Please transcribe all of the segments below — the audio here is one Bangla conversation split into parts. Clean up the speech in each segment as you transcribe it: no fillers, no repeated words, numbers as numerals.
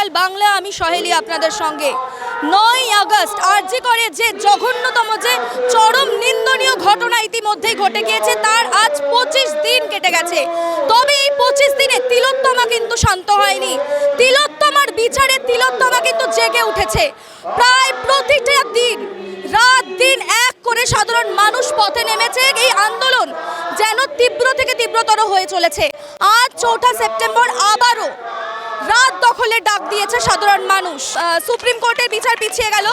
চ্যানেল বাংলা, আমি সহেলি আপনাদের সঙ্গে। 9ই আগস্ট আরজি করে যে জঘন্যতম, যে চরম নিন্দনীয় ঘটনা ইতিমধ্যেই ঘটে গিয়েছে, তার আজ 25 দিন কেটে গেছে। তবে এই 25 দিনে তিলোত্তমা কিন্তু শান্ত হয়নি। তিলোত্তমার বিচারে তিলোত্তমা কিন্তু জেগে উঠেছে। প্রায় প্রতিটা দিন, রাত দিন এক করে সাধারণ মানুষ পথে নেমেছে। এই আন্দোলন যেন তীব্র থেকে তীব্রতর হয়ে চলেছে। আজ 4 সেপ্টেম্বর আবারও রাত দখলের ডাক দিয়েছে সাধারণ মানুষ। সুপ্রিম কোর্টের বিচার পিছিয়ে গেল,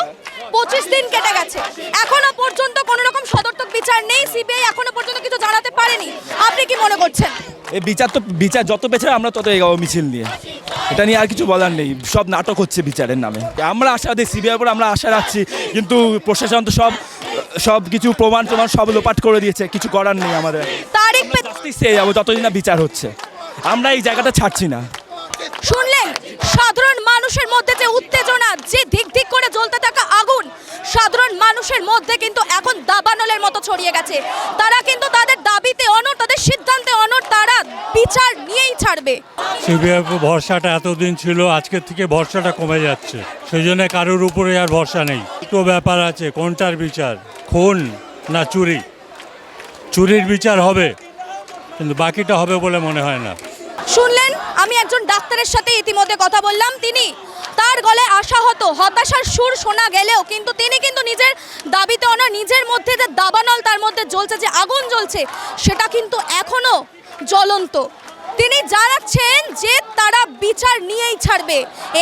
25 দিন কেটে গেছে, এখনো পর্যন্ত কোনো রকম সদর্থক বিচার নেই। সিবিআই এখনো পর্যন্ত কিছু জানাতে পারেনি। আপনি কি মনে করছেন? এই বিচার যত পেছাবে আমরা তত এগাবো মিছিল নিয়ে। এটা নিয়ে আর কিছু বলার নেই। সব নাটক হচ্ছে বিচারের নামে। আমরা আশা দিই সিবিআইয়ের উপর, আমরা আশা রাখছি, কিন্তু প্রশাসন তো সব কিছু প্রমাণ সব লোপাট করে দিয়েছে। কিছু করার নেই আমাদের। তারিখ সেই যাবো যতদিন না বিচার হচ্ছে, আমরা এই জায়গাটা ছাড়ছি না। শুনলেন সাধারণ মানুষের মধ্যে যে উত্তেজনা, যে দিক দিক করে জ্বলতে থাকা আগুন, সাধারণ মানুষের মধ্যে কিন্তু এখন দাবানলের মতো ছড়িয়ে গেছে। তারা কিন্তু তাদের দাবিতে অনড়, তাদের সিদ্ধান্তে অনড়। তারা বিচার নিয়েই ছাড়বে। সিবিআই ভরসাটা এতদিন ছিল, আজকের থেকে ভরসাটা কমে যাচ্ছে। সেই জন্য কারোর উপরে আর ভরসা নেই। দুটো ব্যাপার আছে, কোনটার বিচার, খুন না চুরি? চুরির বিচার হবে, কিন্তু বাকিটা হবে বলে মনে হয় না। শুনলেন, আমি একজন ডাক্তারের সাথে ইতিমধ্যে কথা বললাম। তার গলায় আশাহত, হতাশার সুর শোনা গেলেও কিন্তু তিনি কিন্তু নিজের দাবিতে অনড়। নিজের মধ্যে যে দাবানল তার মধ্যে জ্বলছে, যে আগুন জ্বলছে, সেটা কিন্তু এখনো জ্বলন্ত। তিনি জানাচ্ছেন যে তারা বিচার নিয়েই ছাড়বে।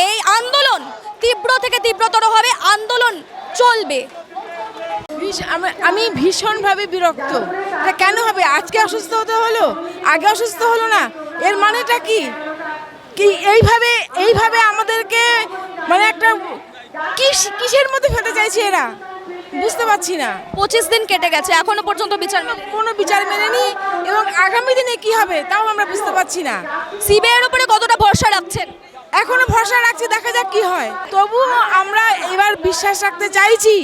এই আন্দোলন তীব্র থেকে তীব্রতর হবে, আন্দোলন চলবে। আমি ভীষণভাবে বিরক্ত। এটা কেন হবে? আজকে অসুস্থ হতে হলো, আগে অসুস্থ হলো না, এর মানেটা কি? এইভাবে আমাদেরকে মানে একটা কিসের মধ্যে ফেলতে চাইছে এরা, বুঝতে পারছি না। 25 দিন কেটে গেছে, এখনো পর্যন্ত বিচার মেলেনি। কোনো বিচার মেলেনি, এবং আগামী দিনে কি হবে তাও আমরা বুঝতে পারছি না। সিবিআইয়ের উপরে কতটা ভরসা রাখছেন? এখনো ভরসা রাখছি, দেখা যাক কি হয়। তবুও আমরা এবার বিশ্বাস রাখতে চাইছি,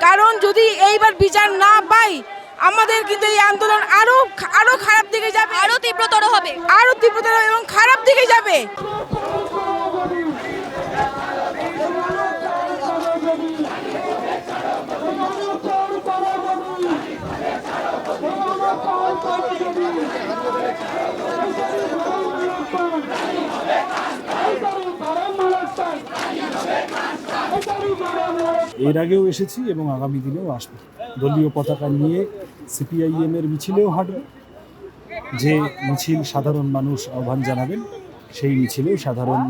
কারণ যদি এইবার বিচার না পাই, আমাদের কিন্তু এই আন্দোলন আরো খারাপ দিকে যাবে, আরো তীব্রতর হবে, আরো তীব্রতর এবং খারাপ দিকে যাবে। এর আগেও এসেছি এবং আগামী দিনেও আসবো। দলীয় পতাকা নিয়ে সিপিআইএমের মিছিলেও হাঁটব। যে মিছিল সাধারণ মানুষ আহ্বান জানাবেন, সেই মিছিলেও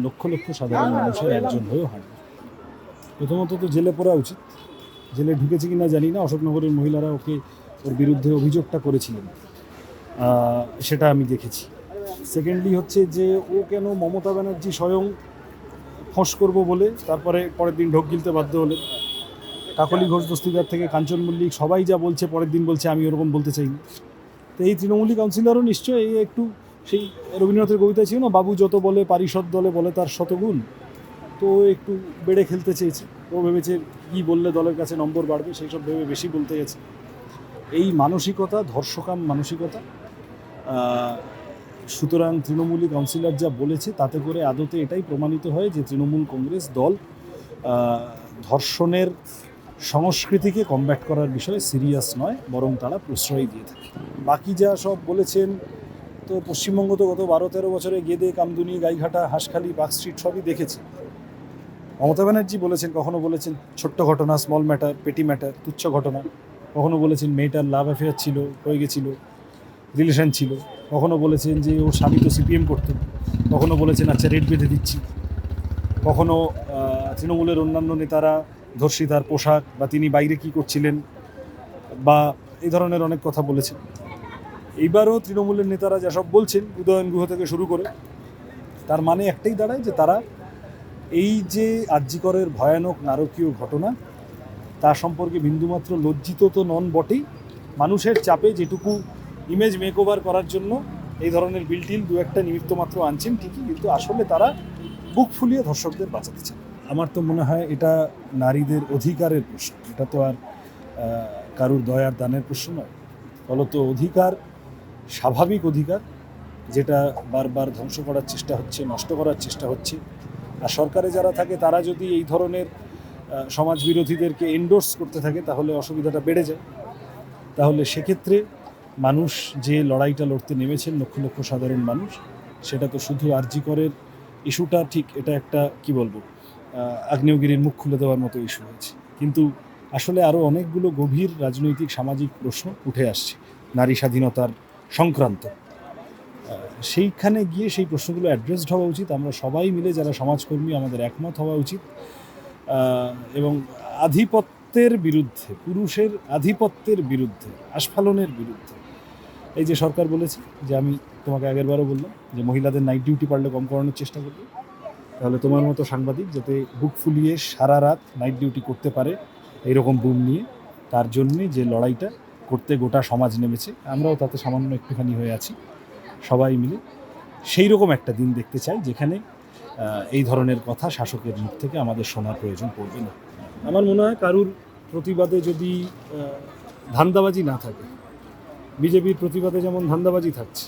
লক্ষ লক্ষ সাধারণ মানুষের একজন হয়েও হাঁটবে। প্রথমত তো জেলে পড়া উচিত। জেলে ঢুকেছে কিনা জানি না, অশোকনগরের মহিলারা ওর বিরুদ্ধে অভিযোগটা করেছিলেন, সেটা আমি দেখেছি। সেকেন্ডলি হচ্ছে যে ও কেন মমতা ব্যানার্জি স্বয়ং ফোঁস করবো বলে তারপরে পরের দিন ঢোক গিলতে বাধ্য হলেন। কাকলি ঘোষ দস্তিদার থেকে কাঞ্চন মল্লিক সবাই যা বলছে, পরের দিন বলছে আমি ওরকম বলতে চাই না। তো এই তৃণমূলী কাউন্সিলরও নিশ্চয়ই একটু সেই রবীন্দ্রনাথের কবিতা ছিল না, বাবু যত বলে পারিষদ দলে বলে তার শতগুণ। তো একটু বেড়ে খেলতে চেয়েছে। ও ভেবেছে কী বললে দলের কাছে নম্বর বাড়বে, সেই সব ভেবে বেশি বলতে গেছে। এই মানসিকতা, ধর্ষকাম মানসিকতা। সুতরাং তৃণমূলী কাউন্সিলর যা বলেছে তাতে করে আদতে এটাই প্রমাণিত হয় যে তৃণমূল কংগ্রেস দল ধর্ষণের সংস্কৃতিকে কমব্যাট করার বিষয়ে সিরিয়াস নয়, বরং তারা প্রশ্রয় দিয়ে থাকে। বাকি যা সব বলেছেন, তো পশ্চিমবঙ্গ তো গত 12-13 বছরে গেদে, কামদুনি, গাইঘাটা, হাঁসখালি, পার্কস্ট্রিট সবই দেখেছে। মমতা ব্যানার্জি বলেছেন, কখনো বলেছেন ছোট্ট ঘটনা, স্মল ম্যাটার, পেটি ম্যাটার, তুচ্ছ ঘটনা। কখনো বলেছেন মেয়েটার লাভ অ্যাফেয়ার ছিল, হয়ে গেছিল, রিলেশন ছিল। কখনো বলেছেন যে ওর স্বামী তো সিপিএম করতেন। কখনো বলেছেন আচ্ছা রেট বেঁধে দিচ্ছি। কখনো তৃণমূলের অন্যান্য নেতারা ধর্ষিতার পোশাক বা তিনি বাইরে কি করছিলেন বা এই ধরনের অনেক কথা বলেছেন। এইবারও তৃণমূলের নেতারা যেসব বলছেন, উদয়ন গুহ থেকে শুরু করে, তার মানে একটাই দাঁড়ায় যে তারা এই যে আরজিকরের ভয়ানক নারকীয় ঘটনা, তা সম্পর্কে বিন্দুমাত্র লজ্জিত তো নন বটেই। মানুষের চাপে যেটুকু ইমেজ মেকওভার করার জন্য এই ধরনের বিলটিল দু একটা নিমিত্ত মাত্র আনছেন ঠিকই, কিন্তু আসলে তারা বুক ফুলিয়ে ধর্ষকদের বাঁচাতে চান। আমার তো মনে হয় এটা নারীদের অধিকারের প্রশ্ন, এটা তো আর কারুর দয়ার দানের প্রশ্ন নয়। ফলত অধিকার, স্বাভাবিক অধিকার, যেটা বারবার ধ্বংস করার চেষ্টা হচ্ছে, নষ্ট করার চেষ্টা হচ্ছে, আর সরকারে যারা থাকে তারা যদি এই ধরনের সমাজ বিরোধীদেরকে এন্ডোর্স করতে থাকে তাহলে অসুবিধাটা বেড়ে যায়। তাহলে সেক্ষেত্রে মানুষ যে লড়াইটা লড়তে নেমেছেন, লক্ষ লক্ষ সাধারণ মানুষ, সেটা তো শুধু আরজি করের ইস্যুটা ঠিক, এটা একটা কি বলবো আগ্নেয়গিরির মুখ খুলে দেওয়ার মতো ইস্যু হয়েছে, কিন্তু আসলে আরও অনেকগুলো গভীর রাজনৈতিক সামাজিক প্রশ্ন উঠে আসছে নারী স্বাধীনতার সংক্রান্ত। সেইখানে গিয়ে সেই প্রশ্নগুলো অ্যাড্রেসড হওয়া উচিত। আমরা সবাই মিলে যারা সমাজকর্মী আমাদের একমত হওয়া উচিত এবং আধিপত্যের বিরুদ্ধে, পুরুষের আধিপত্যের বিরুদ্ধে, আস্ফালনের বিরুদ্ধে। এই যে সরকার বলেছে যে আমি তোমাকে আগেরবারও বললাম যে মহিলাদের নাইট ডিউটি পারলে কম করানোর চেষ্টা করবে, তাহলে তোমার মতো সাংবাদিক যাতে বুক ফুলিয়ে সারা রাত নাইট ডিউটি করতে পারে এইরকম বুম নিয়ে, তার জন্যে যে লড়াইটা করতে গোটা সমাজ নেমেছে, আমরাও তাতে সামান্য একটুখানি হয়ে আছি। সবাই মিলে সেই রকম একটা দিন দেখতে চাই যেখানে এই ধরনের কথা শাসকের মুখ থেকে আমাদের শোনার প্রয়োজন পড়বে না। আমার মনে হয় কারুর প্রতিবাদে যদি ধান্দাবাজি না থাকে, বিজেপির প্রতিবাদে যেমন ধান্দাবাজি থাকছে,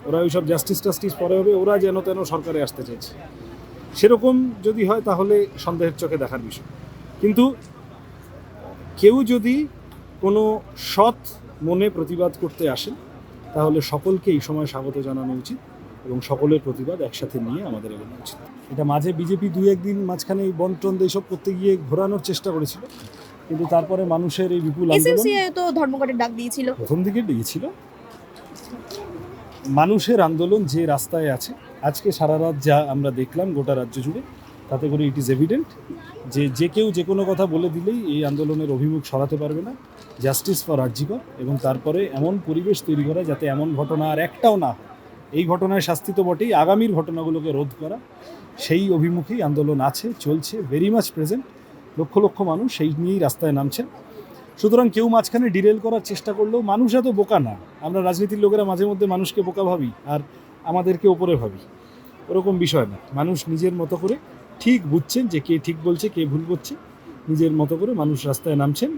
ওরা ওই সব জাস্টিস পরে হবে, ওরা যেন তেন সরকারে আসতে চাইছে, সেরকম যদি হয় তাহলে সন্দেহের চোখে দেখার বিষয়। কিন্তু কেউ যদি কোনো সৎ মনে প্রতিবাদ করতে আসেন তাহলে সকলকে এই সময় স্বাগত জানানো উচিত এবং সকলের প্রতিবাদ একসাথে নিয়ে আমাদের এগোনো উচিত। এটা মাঝে বিজেপি দু একদিন মাঝখানে বন্টন এইসব করতে গিয়ে ঘোরানোর চেষ্টা করেছিল, কিন্তু তারপরে মানুষের এই বিপুল আন্দোলন, এসএমসিআই তো ধর্মঘটের ডাক দিয়েছিল, প্রথম দিকে দিয়েছিল। মানুষের আন্দোলন যে রাস্তায় আছে আজকে সারা রাত যা আমরা দেখলাম গোটা রাজ্য জুড়ে, তাতে করে ইট ইজ এভিডেন্ট যে যে কেউ যে কোনো কথা বলে দিলেই এই আন্দোলনের অভিমুখ সরাতে পারবে না। জাস্টিস ফর আরজি কর, এবং তারপরে এমন পরিবেশ তৈরি করা যাতে এমন ঘটনা আর একটাও না হয়। এই ঘটনায় শাস্তি তো বটেই, আগামীর ঘটনাগুলোকে রোধ করা, সেই অভিমুখেই আন্দোলন আছে, চলছে, very much present. Lakh lakh মানুষ সেই নিয়েই রাস্তায় নামছেন। সুতরাং কেউ মাঝখানে ডিরেল করার চেষ্টা করলেও মানুষ এত বোকা না। আমরা রাজনীতির লোকেরা মাঝে মধ্যে মানুষকে বোকা ভাবি আর আমাদেরকে ওপরে ভাবি, ওরকম বিষয় না। মানুষ নিজের মতো করে ঠিক বুঝছেন যে কে ঠিক বলছে কে ভুল করছে, নিজের মতো করে মানুষ রাস্তায় নামছেন,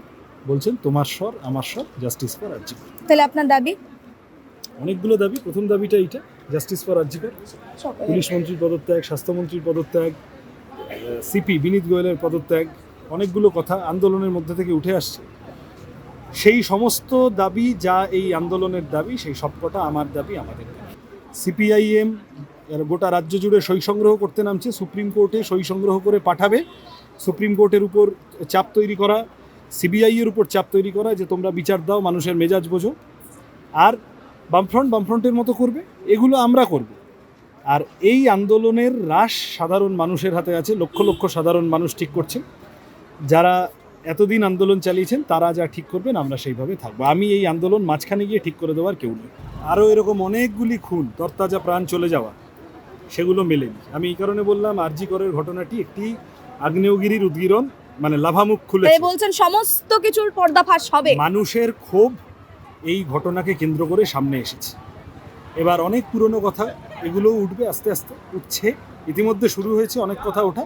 বলছেন তোমার স্বর আমার স্বর, জাস্টিস ফর আরজি কর। তাহলে আপনার দাবি? অনেকগুলো দাবি, প্রথম দাবিটা এইটা, জাস্টিস ফর আরজি কর। পুলিশ মন্ত্রীর পদত্যাগ, স্বাস্থ্যমন্ত্রীর পদত্যাগ, সিপি বিনীত গোয়েলের পদত্যাগ, অনেকগুলো কথা আন্দোলনের মধ্যে থেকে উঠে আসছে। সেই সমস্ত দাবি যা এই আন্দোলনের দাবি, সেই সবকটা আমার দাবি, আমাদের দাবি। সিপিআইএম গোটা রাজ্য জুড়ে সই সংগ্রহ করতে নামছে, সুপ্রিম কোর্টে সই সংগ্রহ করে পাঠাবে। সুপ্রিম কোর্টের উপর চাপ তৈরি করা, সিবিআইয়ের উপর চাপ তৈরি করা যে তোমরা বিচার দাও, মানুষের মেজাজ বোঝো। আর বামফ্রন্টের মতো করবে, এগুলো আমরা করব। আর এই আন্দোলনের রাশ সাধারণ মানুষের হাতে আছে, লক্ষ লক্ষ সাধারণ মানুষ ঠিক করছেন। যারা এতদিন আন্দোলন চালিয়েছেন তারা যা ঠিক করবেন আমরা সেইভাবে থাকবো। আমি এই আন্দোলন মাঝখানে গিয়ে ঠিক করে দেওয়ার কেউ নেই। আরও এরকম অনেকগুলি খুন, তরতাজা প্রাণ চলে যাওয়া, সেগুলো মেলেনি। আমি এই কারণে বললাম আরজি করের ঘটনাটি একটি আগ্নেয়গিরির উদ্গীরণ, মানে লাভামুখ খুলেছে। বলছেন সমস্ত কিছুর পর্দাফাশ হবে। মানুষের ক্ষোভ এই ঘটনাকে কেন্দ্র করে সামনে এসেছে। এবার অনেক পুরনো কথা, এগুলো উঠবে, আস্তে আস্তে উঠছে, ইতিমধ্যে শুরু হয়েছে অনেক কথা ওঠা।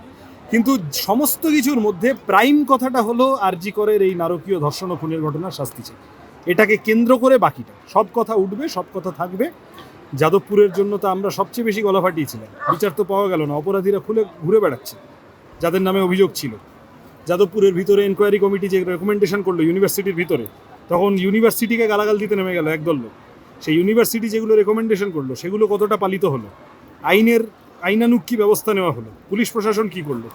কিন্তু সমস্ত কিছুর মধ্যে প্রাইম কথাটা হলো আরজি করের এই নারকীয় ধর্ষণ ও খুনের ঘটনার শাস্তি চাই। এটাকে কেন্দ্র করে বাকিটা সব কথা উঠবে, সব কথা থাকবে। যাদবপুরের জন্য তো আমরা সবচেয়ে বেশি গলা ফাটিয়েছিলাম, বিচার তো পাওয়া গেল না, অপরাধীরা ঘুরে বেড়াচ্ছে যাদের নামে অভিযোগ ছিল। যাদবপুরের ভিতরে এনকোয়ারি কমিটি যে রেকমেন্ডেশন করলো ইউনিভার্সিটির ভিতরে, তখন ইউনিভার্সিটিকে গালাগাল দিতে নেমে গেল একদল লোক। সেই ইউনিভার্সিটি যেগুলো রেকমেন্ডেশন করলো সেগুলো কতটা পালিত হলো, আইনানুগ কী ব্যবস্থা নেওয়া হলো, পুলিশ প্রশাসন কী করলো,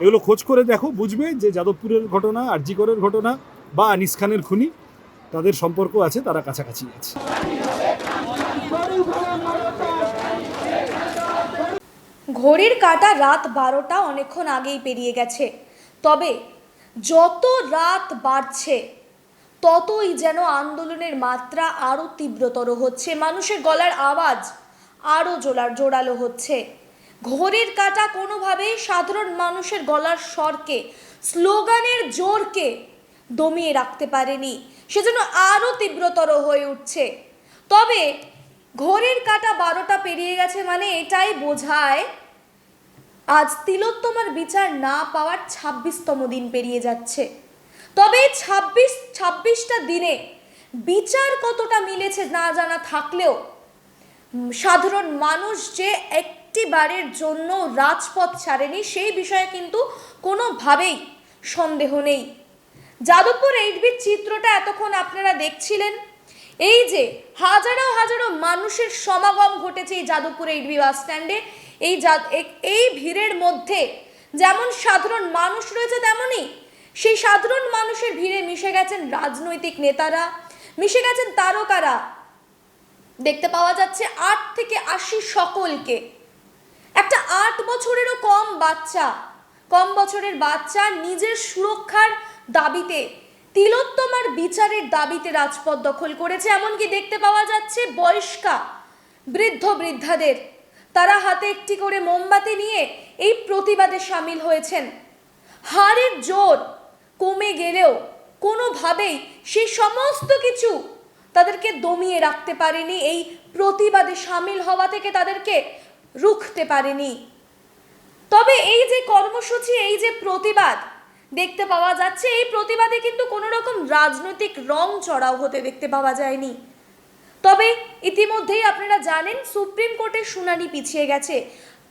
এগুলো খোঁজ করে দেখো, বুঝবে যে যাদবপুরের ঘটনা, আরজি করের ঘটনা বা আনিস খানের খুনি, তাদের সম্পর্ক আছে, তারা কাছাকাছি আছে। ঘড়ির কাঁটা রাত 12টা অনেকক্ষণ আগেই পেরিয়ে গেছে, তবে যত রাত বাড়ছে ততই যেন আন্দোলনের মাত্রা আরও তীব্রতর হচ্ছে, মানুষের গলার আওয়াজ আরও জোরালো হচ্ছে। ঘড়ির কাঁটা কোনোভাবেই সাধারণ মানুষের গলার স্বরকে, স্লোগানের জোরকে দমিয়ে রাখতে পারেনি, সেজন্য আরও তীব্রতর হয়ে উঠছে। তবে ঘড়ির কাঁটা 12টা পেরিয়ে গেছে মানে এটাই বোঝায় আজ তিলোত্তমার বিচার না পাওয়ার 26তম দিন পেরিয়ে যাচ্ছে। তবে 26টা দিনে বিচার কতটা মিলেছে না জানা থাকলেও সাধারণ মানুষ যে একটি বারের জন্য রাজপথ ছাড়েনি সেই বিষয়ে কিন্তু কোনোভাবেই সন্দেহ নেই। যাদবপুর 8বির চিত্রটা এতক্ষণ আপনারা দেখছিলেন। এই যে হাজারো হাজারো মানুষের সমাগম ঘটেছে এই যাদবপুর 8বি বাস স্ট্যান্ডে, এই ভিড়ের মধ্যে যেমন সাধারণ মানুষ রয়েছে, তেমনই সেই সাধারণ মানুষের ভিড়ে মিশে গেছেন রাজনৈতিক নেতারা, মিশে গেছেন তারকারা। দেখতে পাওয়া যাচ্ছে 8 থেকে 80 সকলকে। একটা 8 বছরেরও কম বছরের বাচ্চা নিজের সুরক্ষার দাবিতে, তিলোত্তমার বিচারের দাবিতে রাজপথ দখল করেছে। এমনকি দেখতে পাওয়া যাচ্ছে বয়স্কা বৃদ্ধাদের, তারা হাতে একটি করে মোমবাতি নিয়ে এই প্রতিবাদে সামিল হয়েছেন। হাড়ের জোর কমে গেলেও কোনোভাবেই সেই সমস্ত কিছু তাদেরকে দমিয়ে রাখতে পারেনি, এই প্রতিবাদে সামিল হওয়া থেকে তাদেরকে রুখতে পারেনি। তবে এই যে কর্মসূচি, এই যে প্রতিবাদ দেখতে পাওয়া যাচ্ছে, এই প্রতিবাদে কিন্তু কোনো রকম রাজনৈতিক রং চড়াও হতে দেখতে পাওয়া যায়নি। তবে ইতিমধ্যেই আপনারা জানেন সুপ্রিম কোর্টের শুনানি পিছিয়ে গেছে,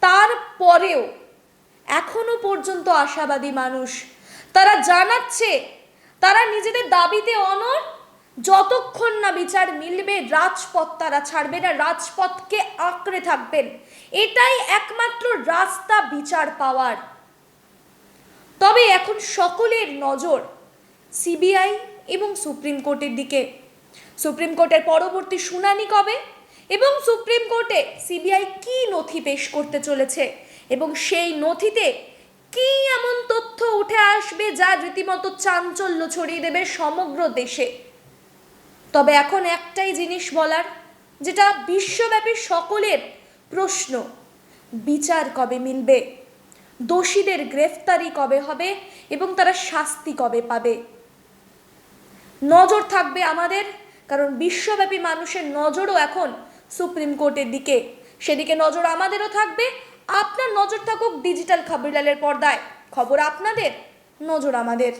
তারপরেও এখনো পর্যন্ত আশাবাদী মানুষ। তারা জানাচ্ছে তারা নিজেদের দাবিতে অনড়, যতক্ষণ না বিচার মিলবে রাজপথ তারা ছাড়বে না, রাজপথকে আঁকড়ে থাকবেন। এটাই একমাত্র রাস্তা বিচার পাওয়ার। তবে এখন সকলের নজর সিবিআই এবং সুপ্রিম কোর্টের দিকে। সুপ্রিম কোর্টের পরবর্তী শুনানি কবে এবং সুপ্রিম কোর্টে সিবিআই কি নথি পেশ করতে চলেছে এবং সেই নথিতে কি এমন তথ্য উঠে আসবে যা রীতিমতো চাঞ্চল্য ছড়িয়ে দেবে সমগ্র দেশে। তবে এখন একটাই জিনিস বলার, যেটা বিশ্বব্যাপী সকলের প্রশ্ন, বিচার কবে মিলবে, দোষীদের গ্রেফতারি কবে হবে এবং তারা শাস্তি কবে পাবে। নজর থাকবে আমাদের, কারণ বিশ্বব্যাপী মানুষের নজরও এখন সুপ্রিম কোর্টের দিকে। সেদিকে নজর আমাদেরও থাকবে। আপনার নজর থাকুক ডিজিটাল খবরলালের পর্দায়। খবর আপনাদের, নজর আমাদের।